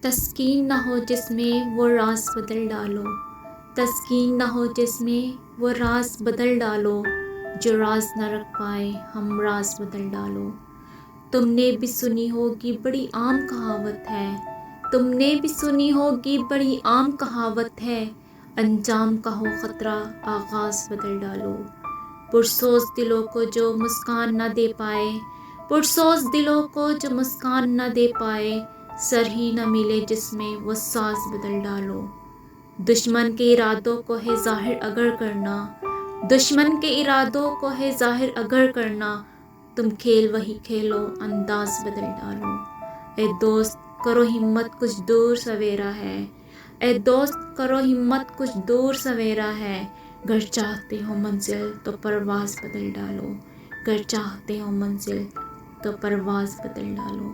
تسکین نہ ہو جس میں وہ راز بدل ڈالو، تسکین نہ ہو جس میں وہ راز بدل ڈالو، جو راز نہ رکھ پائے ہم راز بدل ڈالو۔ تم نے بھی سنی ہوگی بڑی عام کہاوت ہے، تم نے بھی سنی ہوگی بڑی عام کہاوت ہے، انجام کا ہو خطرہ آغاز بدل ڈالو۔ پرسوز دلوں کو جو مسکان نہ دے پائے، پرسوز دلوں کو جو مسکان نہ دے پائے، سر ہی نہ ملے جس میں وہ ساز بدل ڈالو۔ دشمن کے ارادوں کو ہے ظاہر اگر کرنا، دشمن کے ارادوں کو ہے ظاہر اگر کرنا، تم کھیل وہی کھیلو انداز بدل ڈالو۔ اے دوست کرو ہمت کچھ دور سویرا ہے، اے دوست کرو ہمت کچھ دور سویرا ہے، گر چاہتے ہو منزل تو پرواز بدل ڈالو، گر چاہتے ہو منزل تو پرواز بدل ڈالو۔